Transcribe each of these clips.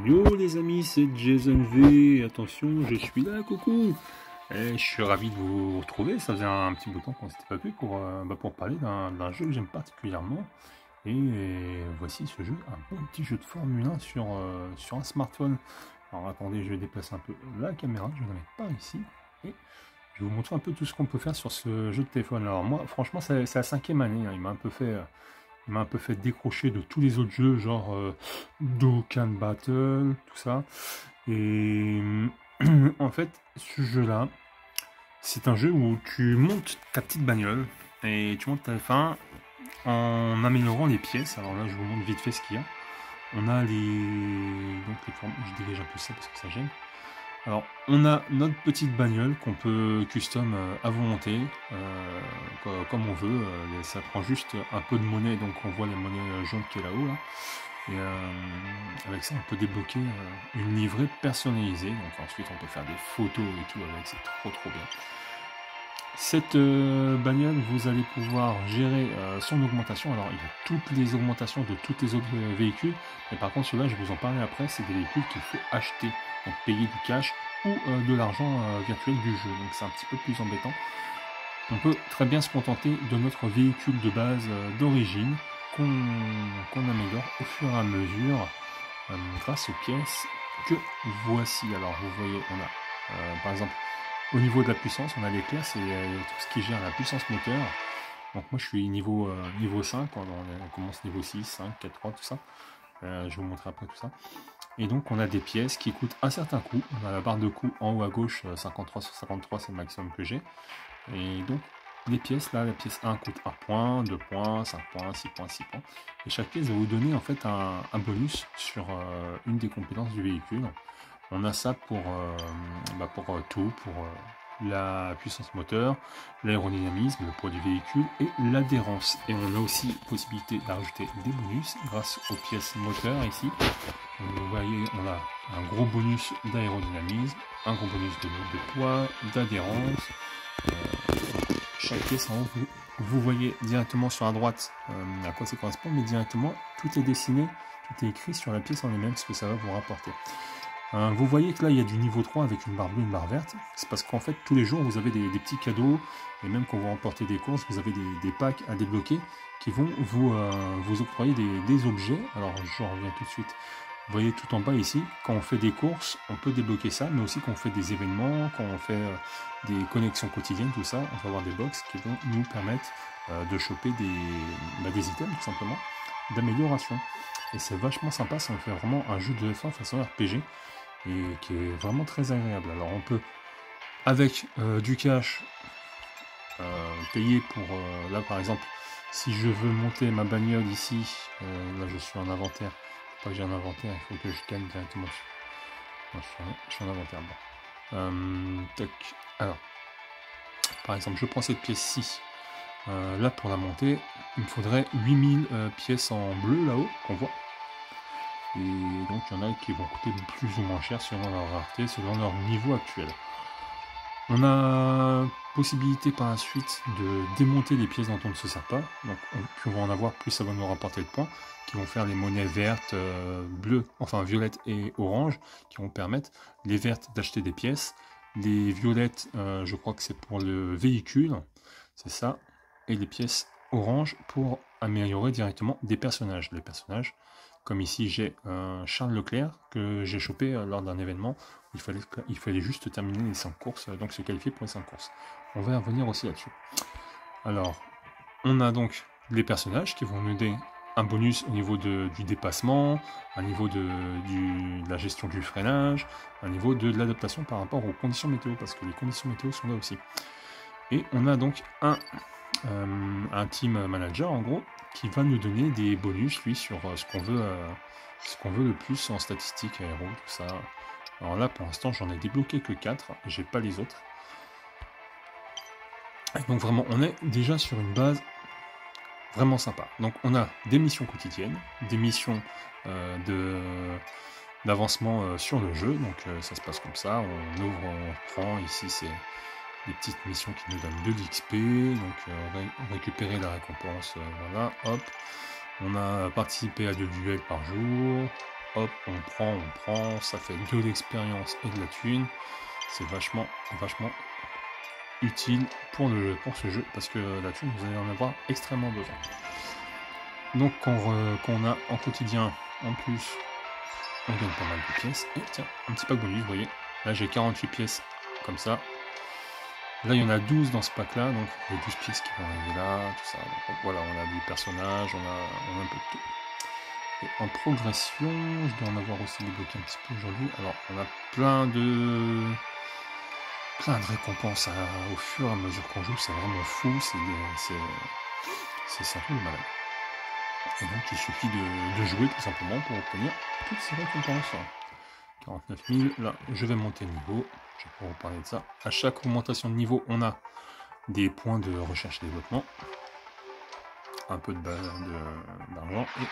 Yo les amis, c'est Jason V, attention, je suis là, coucou. Et je suis ravi de vous retrouver, ça faisait un petit bout de temps qu'on s'était pas vu pour parler d'un jeu que j'aime particulièrement. Et voici ce jeu, un bon petit jeu de Formule 1 sur un smartphone. Alors attendez, je vais déplacer un peu la caméra, je vais la mettre par ici. Et je vais vous montrer un peu tout ce qu'on peut faire sur ce jeu de téléphone. Alors moi, franchement, c'est la 5e année, hein. Il m'a un peu fait décrocher de tous les autres jeux, genre Dokkan Battle, tout ça. Et en fait, ce jeu-là, c'est un jeu où tu montes ta petite bagnole et tu montes ta F1 en améliorant les pièces. Alors là, je vous montre vite fait ce qu'il y a. On a les formes. Je dégage un peu ça parce que ça gêne. Alors, on a notre petite bagnole qu'on peut custom à volonté, comme on veut. Ça prend juste un peu de monnaie, donc on voit la monnaie jaune qui est là-haut. Là. Et avec ça, on peut débloquer une livrée personnalisée. Donc ensuite, on peut faire des photos et tout avec, c'est trop bien. Cette bagnole, vous allez pouvoir gérer son augmentation. Alors, il y a toutes les augmentations de tous les autres véhicules, mais par contre, ceux-là, je vous en parlerai après, c'est des véhicules qu'il faut acheter, donc payer du cash ou de l'argent virtuel du jeu. Donc, c'est un petit peu plus embêtant. On peut très bien se contenter de notre véhicule de base d'origine qu'on améliore au fur et à mesure grâce aux pièces que voici. Alors, vous voyez, on a par exemple, au niveau de la puissance, on a les classes et tout ce qui gère la puissance moteur. Donc moi je suis niveau 5, on commence niveau 6, 5, 4, 3, tout ça. Je vais vous montrer après tout ça. Et donc on a des pièces qui coûtent un certain coût. On a la barre de coût en haut à gauche, 53 sur 53, c'est le maximum que j'ai. Et donc les pièces là, la pièce 1 coûte 1 point, 2 points, 5 points, 6 points, 6 points. Et chaque pièce va vous donner en fait un bonus sur une des compétences du véhicule. On a ça pour tout, pour la puissance moteur, l'aérodynamisme, le poids du véhicule et l'adhérence. Et on a aussi possibilité d'ajouter des bonus grâce aux pièces moteurs ici. Vous voyez, on a un gros bonus d'aérodynamisme, un gros bonus de poids, d'adhérence. Chaque pièce en haut, vous voyez directement sur la droite à quoi ça correspond, mais directement tout est dessiné, tout est écrit sur la pièce en elle-même, ce que ça va vous rapporter. Vous voyez que là il y a du niveau 3 avec une barre bleue, une barre verte. C'est parce qu'en fait tous les jours vous avez des petits cadeaux, et même quand vous remportez des courses, vous avez des packs à débloquer qui vont vous octroyer des objets. Alors je reviens tout de suite. Vous voyez tout en bas ici, quand on fait des courses, on peut débloquer ça, mais aussi quand on fait des événements, quand on fait des connexions quotidiennes, tout ça, on va avoir des box qui vont nous permettre de choper des items tout simplement, d'amélioration. Et c'est vachement sympa, ça me fait vraiment un jeu de F1 façon RPG, et qui est vraiment très agréable. Alors on peut, avec du cash, payer pour, là par exemple, si je veux monter ma bagnole ici, là je suis en inventaire, pas que j'ai un inventaire, il faut que je gagne directement dessus. Non, je suis en inventaire, bon. Tac. Alors, par exemple, je prends cette pièce-ci, là pour la monter, il me faudrait 8000 pièces en bleu là-haut, qu'on voit. Et donc il y en a qui vont coûter plus ou moins cher selon leur rareté, selon leur niveau actuel. On a possibilité par la suite de démonter les pièces dont on ne se sert pas. Donc plus on va en avoir, plus ça va nous rapporter de points, qui vont faire les monnaies vertes, bleues, enfin violettes et oranges, qui vont permettre les vertes d'acheter des pièces, les violettes, je crois que c'est pour le véhicule, c'est ça, et les pièces oranges pour améliorer directement des personnages. Les personnages, comme ici j'ai Charles Leclerc que j'ai chopé lors d'un événement, il fallait juste terminer les 5 courses, donc se qualifier pour les 5 courses. On va revenir aussi là-dessus. Alors, on a donc les personnages qui vont nous donner un bonus au niveau du dépassement, un niveau de la gestion du freinage, un niveau de l'adaptation par rapport aux conditions météo, parce que les conditions météo sont là aussi. Et on a donc un team manager en gros qui va nous donner des bonus lui sur ce qu'on veut le plus en statistiques aéro, tout ça. Alors là pour l'instant j'en ai débloqué que 4, j'ai pas les autres. Et donc vraiment on est déjà sur une base vraiment sympa. Donc on a des missions quotidiennes, des missions d'avancement sur le jeu, donc ça se passe comme ça, on ouvre, on prend, ici c'est des petites missions qui nous donnent de l'XP, donc récupérer la récompense, voilà, hop. On a participé à 2 duels par jour, hop, on prend, ça fait de l'expérience et de la thune. C'est vachement utile pour ce jeu, parce que la thune, vous allez en avoir extrêmement besoin. Donc quand on a en quotidien, en plus, on gagne pas mal de pièces. Et tiens, un petit pack bonus, vous voyez. Là j'ai 48 pièces comme ça. Là il y en a 12 dans ce pack là, donc il y a 12 pièces qui vont arriver là, tout ça. Donc, voilà, on a du personnage, on a un peu de tout. Et en progression, je dois en avoir aussi débloqué un petit peu aujourd'hui. Alors on a plein de récompenses au fur et à mesure qu'on joue, c'est vraiment fou, c'est un peu malade. Et donc il suffit de jouer tout simplement pour obtenir toutes ces récompenses. 49 000, là je vais monter de niveau, je vais pouvoir vous parler de ça. À chaque augmentation de niveau, on a des points de recherche et développement, un peu d'argent et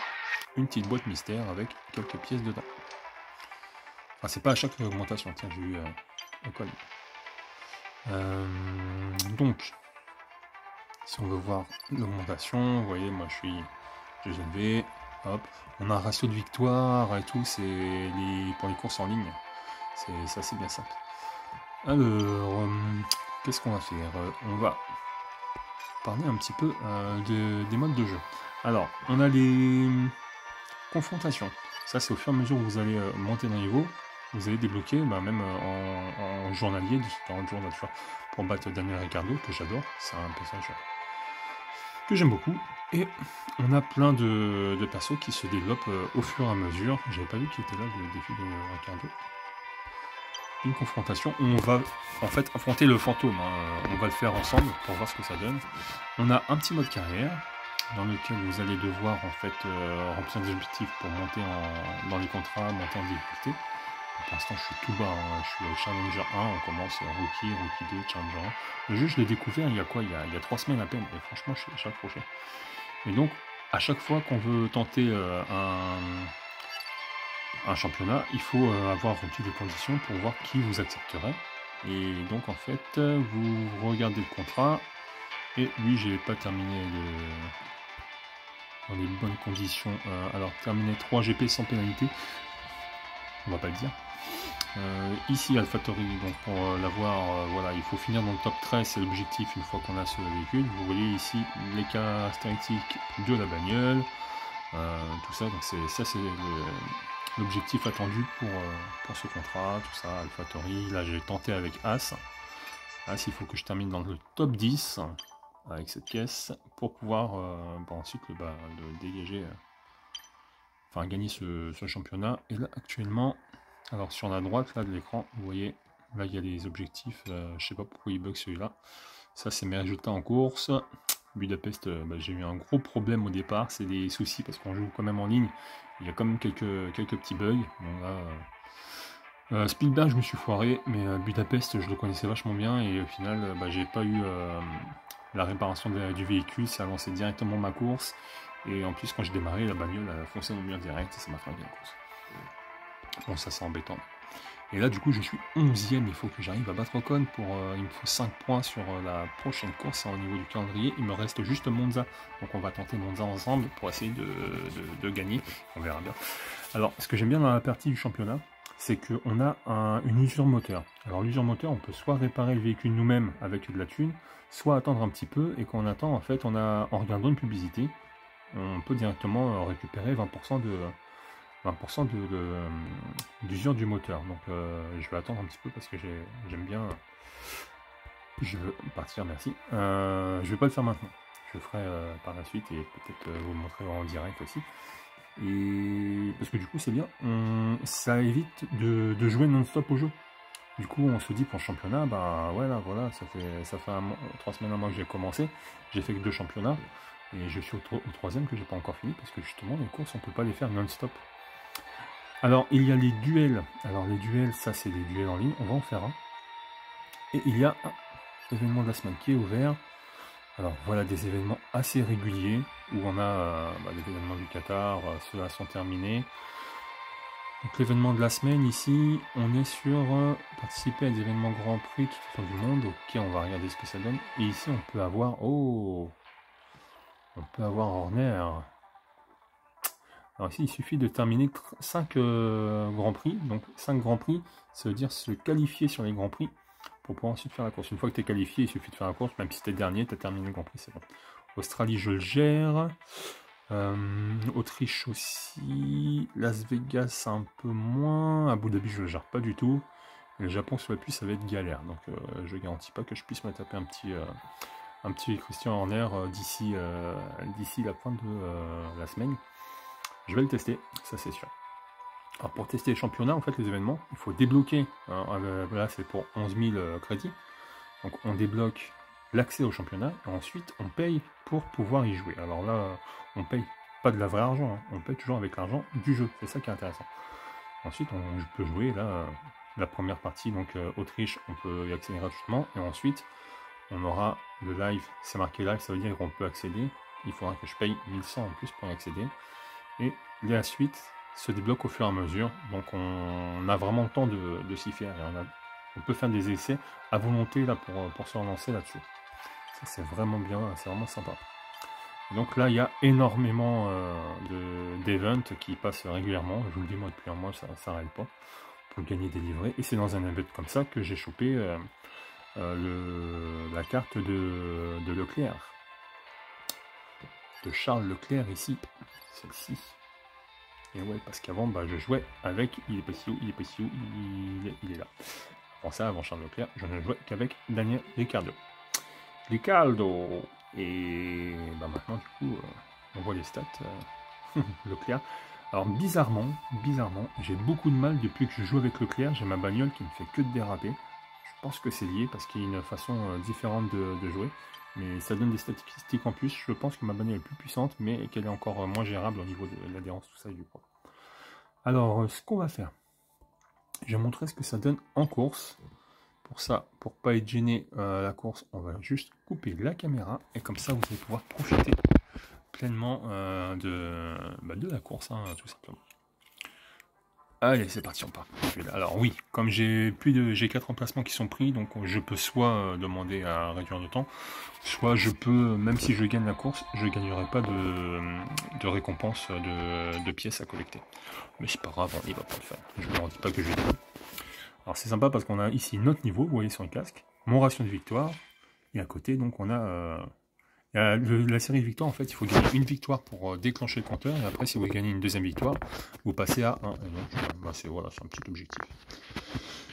une petite boîte mystère avec quelques pièces dedans. Enfin, c'est pas à chaque augmentation, tiens, j'ai eu au col. Donc, si on veut voir l'augmentation, vous voyez, moi je suis GGV, hop, on a un ratio de victoire et tout, c'est pour les courses en ligne, c'est assez bien simple. Alors, qu'est-ce qu'on va faire? On va parler un petit peu des modes de jeu. Alors, on a les confrontations, ça c'est au fur et à mesure où vous allez monter d'un niveau, vous allez débloquer, même en journalier, différents jours nature, pour battre Daniel Ricciardo, que j'adore, c'est un personnage que j'aime beaucoup. Et on a plein de persos qui se développent au fur et à mesure. J'avais pas vu qu'il était là, le défi de Ricciardo. Une confrontation où on va en fait affronter le fantôme. On va le faire ensemble pour voir ce que ça donne. On a un petit mode carrière dans lequel vous allez devoir en fait remplir des objectifs pour monter dans les contrats, monter en difficulté. Pour l'instant, je suis tout bas, je suis au Challenger 1, on commence Rookie 2, Challenger 1. Le jeu, je l'ai découvert il y a quoi, il y a 3 semaines à peine, et franchement, je suis accroché. Et donc, à chaque fois qu'on veut tenter un championnat, il faut avoir rempli des conditions pour voir qui vous accepterait. Et donc, en fait, vous regardez le contrat, et oui, j'ai pas terminé dans les bonnes conditions. Alors, terminer 3 GP sans pénalité, on va pas le dire. Ici AlphaTauri, donc pour l'avoir, voilà, il faut finir dans le top 13, c'est l'objectif une fois qu'on a ce véhicule. Vous voyez ici les caractéristiques de la bagnole, tout ça, donc c'est l'objectif attendu pour ce contrat, tout ça, AlphaTauri. Là j'ai tenté avec As, il faut que je termine dans le top 10 avec cette caisse pour pouvoir ensuite le dégager, enfin gagner ce championnat. Et là actuellement, alors sur la droite là de l'écran, vous voyez, là il y a les objectifs, je sais pas pourquoi il bug celui-là. Ça c'est mes résultats en course. Budapest, j'ai eu un gros problème au départ, c'est des soucis parce qu'on joue quand même en ligne. Il y a quand même quelques petits bugs. Bon, là, Spielberg je me suis foiré, mais Budapest je le connaissais vachement bien et au final j'ai pas eu la réparation du véhicule, ça a lancé directement ma course. Et en plus quand j'ai démarré, la bagnole a foncé dans le mur direct et ça m'a fait la course. Bon, ça c'est embêtant. Et là, du coup, je suis 11e. Il faut que j'arrive à battre Ocon pour. Il me faut 5 points sur la prochaine course au niveau du calendrier. Il me reste juste Monza. Donc, on va tenter Monza ensemble pour essayer de gagner. On verra bien. Alors, ce que j'aime bien dans la partie du championnat, c'est qu'on a une usure moteur. Alors, l'usure moteur, on peut soit réparer le véhicule nous-mêmes avec de la thune, soit attendre un petit peu. Et quand on attend, en fait, en regardant une publicité, on peut directement récupérer 20% d'usure du moteur. Donc je vais attendre un petit peu parce que j'aime bien. Je veux partir, merci. Je vais pas le faire maintenant. Je le ferai par la suite et peut-être vous le montrer en direct aussi. Et parce que du coup c'est bien. Ça évite de jouer non-stop au jeu. Du coup on se dit pour le championnat, voilà, ça fait 3 semaines, un mois que j'ai commencé. J'ai fait que 2 championnats. Et je suis au 3e que j'ai pas encore fini parce que justement les courses on peut pas les faire non-stop. Alors, il y a les duels. Alors, les duels, ça, c'est des duels en ligne. On va en faire un. Et il y a un événement de la semaine qui est ouvert. Alors, voilà des événements assez réguliers où on a les événements du Qatar. Ceux-là sont terminés. Donc, l'événement de la semaine, ici, on est sur participer à des événements Grand Prix tout autour du monde. Ok, on va regarder ce que ça donne. Et ici, on peut avoir... Oh, on peut avoir Horner. Alors ici, il suffit de terminer 5 Grands Prix. Donc 5 Grands Prix, ça veut dire se qualifier sur les Grands Prix pour pouvoir ensuite faire la course. Une fois que tu es qualifié, il suffit de faire la course, même si tu es dernier, tu as terminé le Grand Prix, c'est bon. Australie, je le gère. Autriche aussi. Las Vegas, un peu moins. Abu Dhabi, je le gère pas du tout. Et le Japon, sur la pluie, ça va être galère. Donc je garantis pas que je puisse me taper un petit Christian Horner d'ici la fin de la semaine. Je vais le tester, ça c'est sûr. Alors pour tester les championnats, en fait les événements, il faut débloquer, là c'est pour 11 000 crédits, donc on débloque l'accès au championnat, et ensuite on paye pour pouvoir y jouer. Alors là, on paye pas de la vraie argent, hein, on paye toujours avec l'argent du jeu, c'est ça qui est intéressant. Ensuite on peut jouer, là, la première partie, donc Autriche, on peut y accéder gratuitement, et ensuite on aura le live, c'est marqué live, ça veut dire qu'on peut accéder, il faudra que je paye 1100 en plus pour y accéder, et la suite se débloque au fur et à mesure, donc on a vraiment le temps de s'y faire, et on peut faire des essais à volonté là pour se relancer là-dessus. Ça c'est vraiment bien, c'est vraiment sympa. Donc là il y a énormément d'events qui passent régulièrement, je vous le dis moi depuis un mois ça ne s'arrête pas, pour gagner des livrets, et c'est dans un event comme ça que j'ai chopé la carte de Leclerc, de Charles Leclerc ici, celle-ci. Et ouais, parce qu'avant, je jouais avec, il est pas si haut, il est pas si haut, il est là. Avant ça, avant Charles Leclerc, je ne jouais qu'avec Daniel Ricciardo. Et maintenant, du coup, on voit les stats. Leclerc. Alors, bizarrement, j'ai beaucoup de mal depuis que je joue avec Leclerc. J'ai ma bagnole qui ne fait que de déraper. Je pense que c'est lié parce qu'il y a une façon différente de jouer. Mais ça donne des statistiques en plus. Je pense que ma bagnole est plus puissante, mais qu'elle est encore moins gérable au niveau de l'adhérence, tout ça et du poids. Alors, ce qu'on va faire, je vais montrer ce que ça donne en course. Pour ça, pour pas être gêné la course, on va juste couper la caméra. Et comme ça, vous allez pouvoir profiter pleinement de la course, hein, tout simplement. Allez, c'est parti, on part. Alors oui, comme j'ai 4 emplacements qui sont pris, donc je peux soit demander à réduire le temps, soit je peux, même si je gagne la course, je ne gagnerai pas de récompense de pièces à collecter. Mais c'est pas grave, il va pas le faire. Je ne leur dis pas que je vais gagner. Alors c'est sympa parce qu'on a ici notre niveau, vous voyez sur le casque, mon ratio de victoire, et à côté, donc on a... la série de victoires, en fait, il faut gagner une victoire pour déclencher le compteur, et après, si vous voulez gagner une deuxième victoire, vous passez à 1. Et donc, c'est voilà, un petit objectif.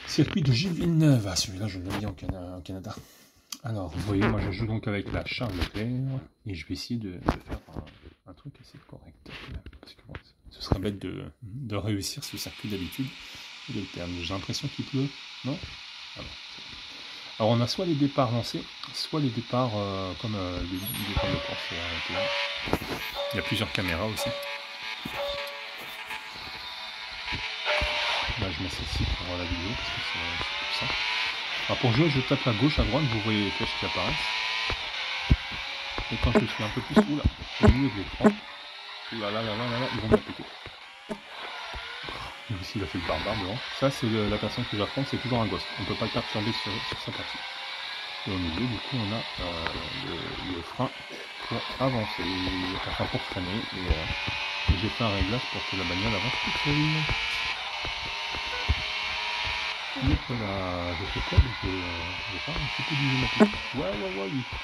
Circuit de Gilles Villeneuve, celui-là, je l'ai mis au Canada. Alors, vous voyez, moi, je joue donc avec la Charles Leclerc, et je vais essayer de faire un truc assez correct. Parce que bon, ce serait bête de réussir ce circuit d'habitude. J'ai l'impression qu'il pleut, non? Alors on a soit les départs lancés, soit les départs comme les départs de course arrêtés. Il y a plusieurs caméras aussi. Là je mets celle-ci pour la vidéo parce que c'est plus simple. Alors pour jouer je tape à gauche, à droite, vous voyez les flèches qui apparaissent. Et quand je suis un peu plus au milieu de l'écran, ils vont me péter. Et aussi il a fait le barbare devant. Ça c'est la personne que j'affronte, c'est toujours un ghost. On ne peut pas le perturber sur sa partie. Et au milieu du coup on a le frein pour avancer, enfin pour freiner. Et j'ai fait un réglage pour que la bagnole avance toute seule. Donc voilà, je fais quoi? Je vais faire un petit peu dynamique. Ouais,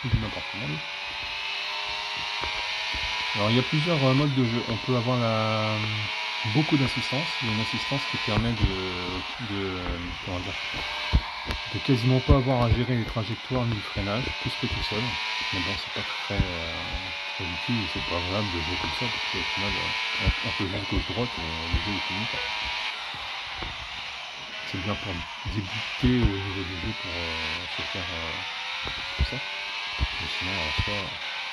il dit n'importe comment. Alors il y a plusieurs modes de jeu. On peut avoir beaucoup d'assistance. Il y a une assistance qui permet comment dire, de quasiment pas avoir à gérer les trajectoires ni le freinage, tout se fait tout seul. Mais bon, c'est pas très utile, c'est pas agréable de jouer comme ça, parce qu'au final, on peut jouer gauche-droite et le jeu est fini. C'est bien pour débuter au niveau du jeu, pour se faire tout ça. Mais sinon, à la fois,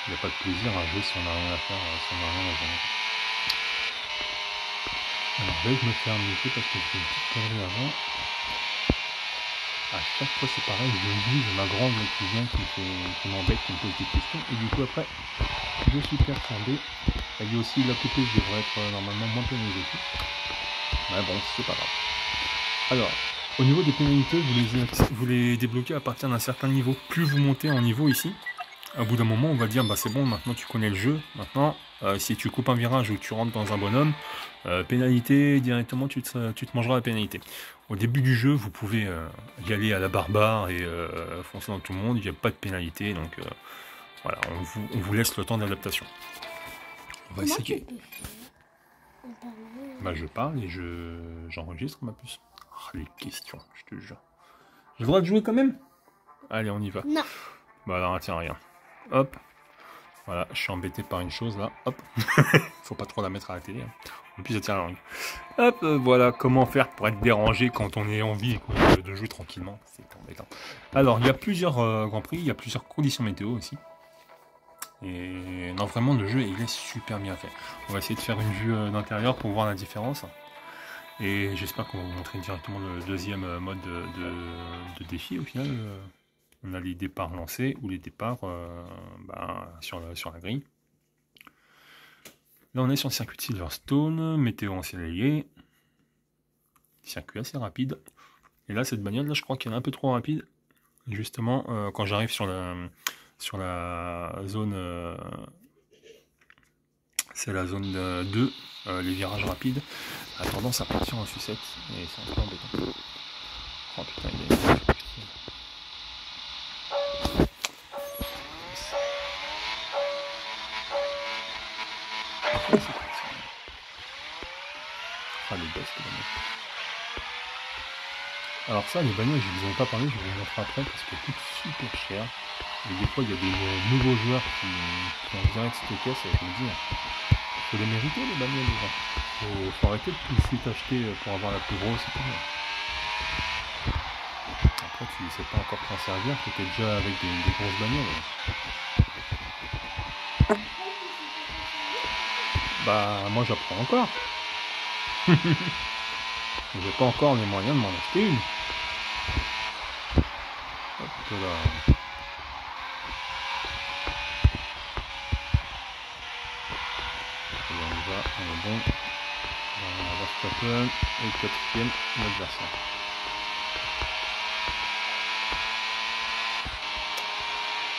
il n'y a pas de plaisir à jouer si on n'a rien à faire, si on n'a rien à jouer. Alors là, je me fais arrêter parce que je fais une petite connerie avant. À chaque fois c'est pareil, j'ai ma grande qui vient, qui m'embête, qui me pose des questions, et du coup après, je suis perturbé. Elle dit aussi, la côté je devrais être normalement moins pénalisé. Mais bon, c'est pas grave. Alors, au niveau des pénalités, vous les débloquez à partir d'un certain niveau. Plus vous montez en niveau ici, à bout d'un moment, on va dire, bah c'est bon, maintenant tu connais le jeu, maintenant Si tu coupes un virage ou que tu rentres dans un bonhomme, pénalité, directement tu te mangeras la pénalité. Au début du jeu, vous pouvez y aller à la barbare et foncer dans tout le monde, il n'y a pas de pénalité, donc voilà, on vous laisse le temps d'adaptation. On va essayer. Bah, je parle et j'enregistre ma puce. Oh, les questions, je te jure. J'ai le droit de jouer quand même? Allez, on y va. Non. Bah alors, tiens, rien. Hop. Voilà, je suis embêté par une chose là. Hop. Faut pas trop la mettre à la télé. Hein. En plus, ça tient la langue. Hop, voilà comment faire pour être dérangé quand on est envie de jouer tranquillement. C'est embêtant. Alors, il y a plusieurs Grands Prix, il y a plusieurs conditions météo aussi. Et non, vraiment, le jeu, il est super bien fait. On va essayer de faire une vue d'intérieur pour voir la différence. Et j'espère qu'on va vous montrer directement le deuxième mode de défi au final. On a les départs lancés ou les départs sur la grille. Là, on est sur le circuit de Silverstone, météo ensoleillé, circuit assez rapide. Et là, cette bagnole, là, je crois qu'elle est un peu trop rapide. Justement, quand j'arrive sur la zone, c'est la zone 2, les virages rapides, a tendance à partir en sucette. Et c'est un peu embêtant. Oh putain, il est... Ah, les boss, alors ça, les bagnoles, je vous en ai pas parlé, je vais vous montrer après parce qu'elles coûtent super cher. Et des fois, il y a des nouveaux joueurs qui ont direct cette caisse et je me dis, il faut les mériter les bagnoles, les gens. Faut arrêter de tout de suite acheter pour avoir la plus grosse et tout. Après, tu sais pas encore t'en servir, tu étais déjà avec des grosses bagnoles. Bah, moi j'apprends encore. J'ai pas encore les moyens de m'en acheter une. Hop là. Et on y va, on est bon. On va Verstappen et le quatrième, l'adversaire.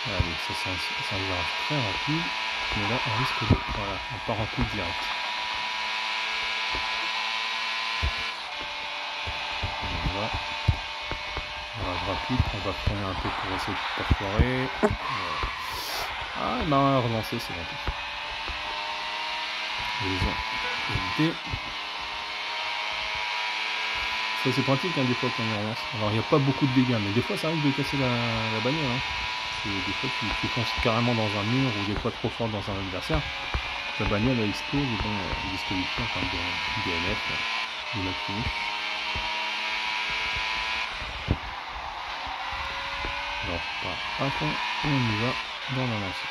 Allez, ça c'est un virage très rapide, mais là on risque de... Voilà, on part en coup direct. On va. Virage rapide, on va freiner un peu pour essayer de perforer. Voilà. Ah, il m'a relancé, c'est bon. Les éviter. Ça c'est pratique hein, des fois quand on relance. Alors il n'y a pas beaucoup de dégâts, mais des fois ça arrive de casser la bagnole. Hein. Des fois tu fonces carrément dans un mur ou des fois trop fort dans un adversaire. Ta bagnole elle explose et bon, disqualifié en termes de DNF, de match finish. Alors pas à fond et on y va dans la lancée.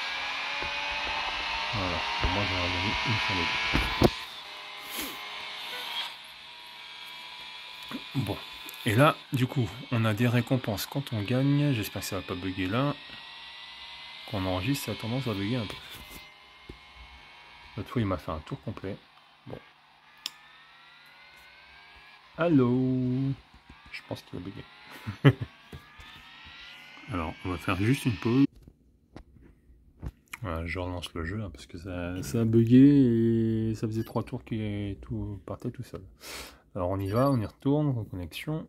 Voilà, pour moi j'en ai gagné une sur les deux. Bon, et là, du coup, on a des récompenses quand on gagne. J'espère que ça va pas bugger là. Quand on enregistre, ça a tendance à bugger un peu. L'autre fois, il m'a fait un tour complet. Bon. Allô? Je pense qu'il a bugué. Alors, on va faire juste une pause. Voilà, je relance le jeu hein, parce que ça a bugué et ça faisait 3 tours que tout partait tout seul. Alors on y va, on y retourne, reconnexion.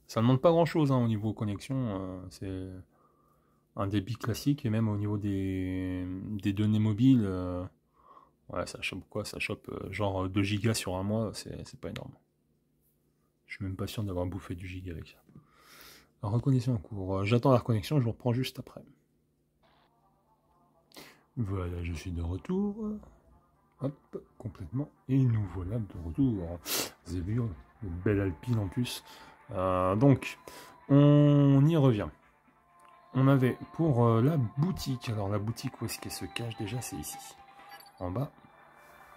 Ça ne demande pas grand chose hein, au niveau connexion, c'est un débit classique et même au niveau des données mobiles, ouais, ça chope quoi? Ça chope genre 2 gigas sur un mois, c'est pas énorme. Je suis même pas sûr d'avoir bouffé du giga avec ça. Alors, reconnexion en cours, j'attends la reconnexion, je vous reprends juste après. Voilà, je suis de retour. Hop, complètement. Et nous voilà de retour. Vous avez vu, une belle Alpine en plus. Donc, on y revient. On avait pour la boutique. Alors, la boutique, où est-ce qu'elle se cache déjà? C'est ici. En bas.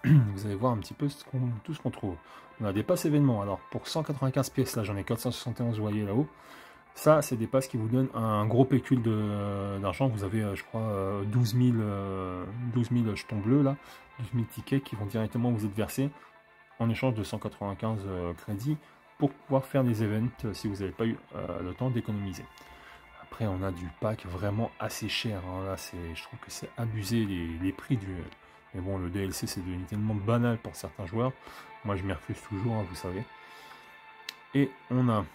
Vous allez voir un petit peu tout ce qu'on trouve. On a des passes événements. Alors, pour 195 pièces, là, j'en ai 471, vous voyez là-haut. Ça, c'est des passes qui vous donnent un gros pécule d'argent. Vous avez, je crois, 12 000 jetons bleus, là. 12 000 tickets qui vont directement vous être versés en échange de 195 crédits pour pouvoir faire des events si vous n'avez pas eu le temps d'économiser. Après, on a du pack vraiment assez cher. Hein. Là, je trouve que c'est abusé les prix du... Mais bon, le DLC, c'est devenu tellement banal pour certains joueurs. Moi, je m'y refuse toujours, hein, vous savez. Et on a,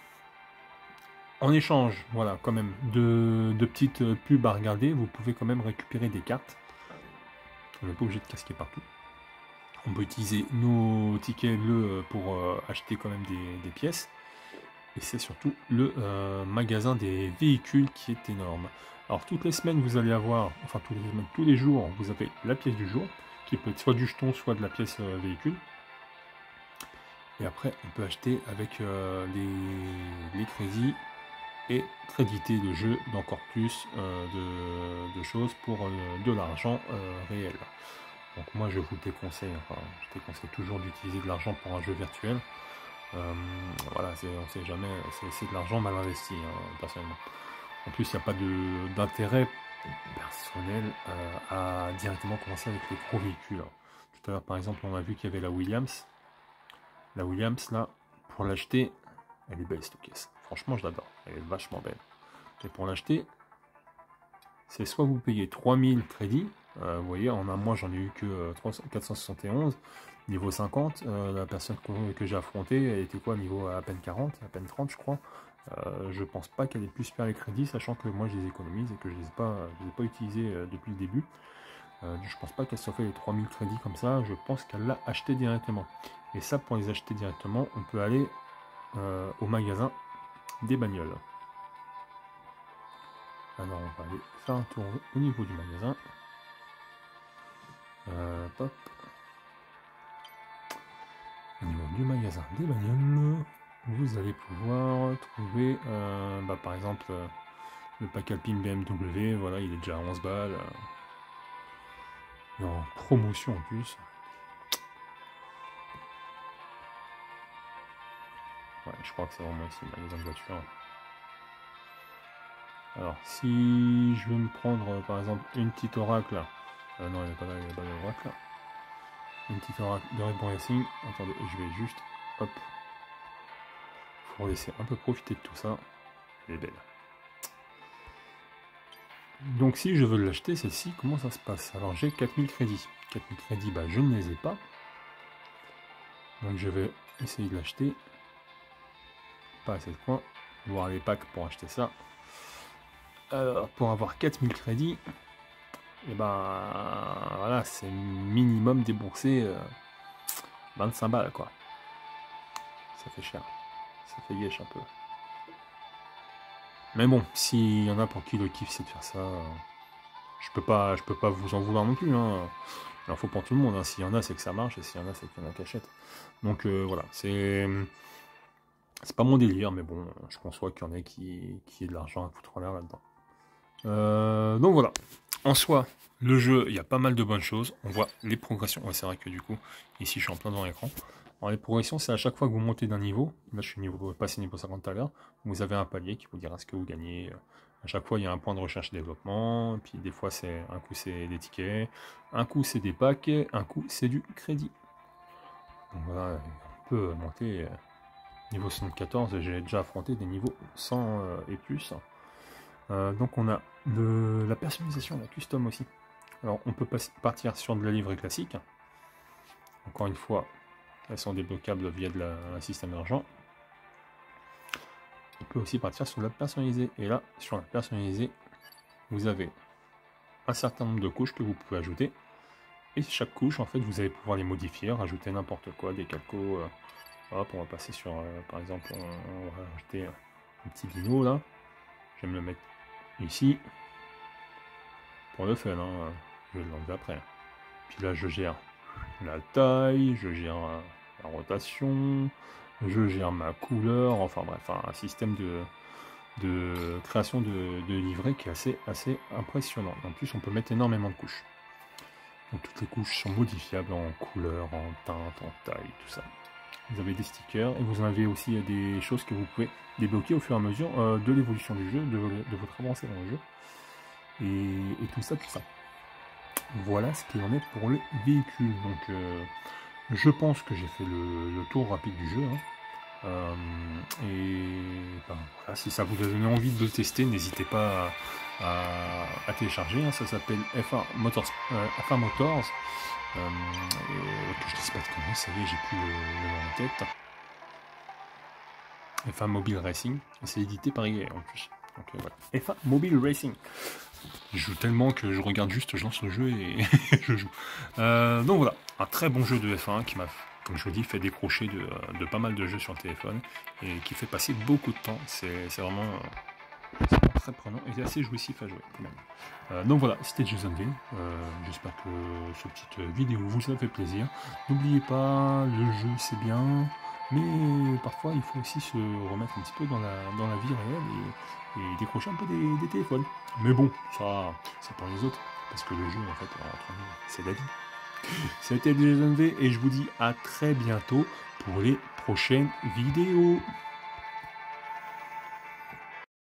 en échange, voilà, quand même, de petites pubs à regarder. Vous pouvez quand même récupérer des cartes. On n'est pas obligé de casquer partout. On peut utiliser nos tickets bleus pour acheter quand même des pièces. Et c'est surtout le magasin des véhicules qui est énorme. Alors toutes les semaines vous allez avoir, enfin tous les jours, vous avez la pièce du jour, qui peut être soit du jeton, soit de la pièce véhicule. Et après on peut acheter avec les crédits et créditer le jeu d'encore plus de choses pour de l'argent réel. Donc moi je vous déconseille, enfin je déconseille toujours d'utiliser de l'argent pour un jeu virtuel. Voilà, on sait jamais, c'est de l'argent mal investi, hein, personnellement. En plus, il n'y a pas d'intérêt personnel à directement commencer avec les gros véhicules. Tout à l'heure, par exemple, on a vu qu'il y avait la Williams. La Williams, là, pour l'acheter, elle est belle cette caisse. Franchement, je l'adore. Elle est vachement belle. Et pour l'acheter, c'est soit vous payez 3000 crédits. Vous voyez, en un mois, j'en ai eu que 471. Niveau 50, la personne que j'ai affrontée, elle était quoi, niveau à peine 40, à peine 30 je crois. Je pense pas qu'elle ait pu se faire les crédits, sachant que moi je les économise et que je les ai pas utilisés depuis le début. Je pense pas qu'elle se fait les 3000 crédits comme ça, je pense qu'elle l'a acheté directement. Et ça, pour les acheter directement, on peut aller au magasin des bagnoles. Alors on va aller faire un tour au niveau du magasin. Hop. Au niveau du magasin des bagnoles, vous allez pouvoir trouver par exemple le pack Alpine BMW, voilà, il est déjà à 11 balles. Et en promotion en plus. Ouais, je crois que c'est vraiment ici le magasin de voiture. Alors si je veux me prendre par exemple une petite Oracle, non il n'y a pas d'Oracle là. Une petite Oracle de Red Bull Racing, attendez, je vais juste, hop, faut laisser un peu profiter de tout ça, elle est belle. Donc si je veux l'acheter, celle-ci, comment ça se passe? Alors j'ai 4000 crédits. 4000 crédits, je ne les ai pas. Donc je vais essayer de l'acheter. Pas assez de points. Voir les packs pour acheter ça. Alors pour avoir 4000 crédits, et voilà, c'est minimum déboursé 25 balles quoi. Ça fait cher. Ça fait gâche un peu. Mais bon, s'il y en a pour qui le kiff c'est de faire ça, je peux pas vous en vouloir non plus. Hein. Il en faut pour tout le monde. Hein. S'il y en a, c'est que ça marche, et s'il y en a, c'est qu'il y en a qui achètent. Donc voilà, c'est pas mon délire, mais bon, je conçois qu'il y en a qui aient de l'argent à foutre en l'air là-dedans. Donc voilà. En soi, le jeu, il y a pas mal de bonnes choses. On voit les progressions. Ouais, c'est vrai que du coup, ici, je suis en plein devant l'écran. Alors les progressions, c'est à chaque fois que vous montez d'un niveau. Là, je suis passé niveau 50 tout à l'heure. Vous avez un palier qui vous dira ce que vous gagnez. À chaque fois, il y a un point de recherche et développement. Puis des fois, un coup, c'est des tickets. Un coup, c'est des packs. Un coup, c'est du crédit. Donc voilà, on peut monter niveau 74. J'ai déjà affronté des niveaux 100 et plus. Donc on a la personnalisation, la custom aussi. Alors on peut partir sur de la livrée classique. Encore une fois, elles sont débloquables via un système d'argent. On peut aussi partir sur la personnalisée. Et là, sur la personnalisée, vous avez un certain nombre de couches que vous pouvez ajouter. Et chaque couche, en fait, vous allez pouvoir les modifier, rajouter n'importe quoi, des calcos. Hop, on va passer sur, par exemple, on va rajouter un petit dino là. Je vais me le mettre ici. Pour le fun, hein. Je vais l'enlever après. Puis là, je gère la taille, je gère la rotation, je gère ma couleur, enfin bref, un système de création de livret qui est assez impressionnant. En plus, on peut mettre énormément de couches. Donc toutes les couches sont modifiables en couleur, en teinte, en taille, tout ça. Vous avez des stickers et vous en avez aussi des choses que vous pouvez débloquer au fur et à mesure de l'évolution du jeu, de votre avancée dans le jeu. Et tout ça. Voilà ce qu'il en est pour les véhicules. Donc je pense que j'ai fait le tour rapide du jeu. Hein. Et ben, voilà, si ça vous a donné envie de le tester, n'hésitez pas à télécharger. Hein. Ça s'appelle F1 Motors. F1 Motors. Que je dise pas de conneries, ça y est, j'ai plus le nom en tête. F1 Mobile Racing. C'est édité par EA en plus. Donc voilà. F1 Mobile Racing. Je joue tellement que je regarde juste, je lance le jeu et je joue. Donc voilà, un très bon jeu de F1 qui m'a, comme je vous dis, fait décrocher de pas mal de jeux sur le téléphone et qui fait passer beaucoup de temps. C'est vraiment très prenant et assez jouissif à jouer quand même. Donc voilà, c'était Jason V. J'espère que cette petite vidéo vous a fait plaisir. N'oubliez pas, le jeu c'est bien, mais parfois il faut aussi se remettre un petit peu dans la vie réelle et décrocher un peu des téléphones. Mais bon, ça c'est pour les autres, parce que le jeu en fait, c'est la vie. C'était Jason V et je vous dis à très bientôt pour les prochaines vidéos.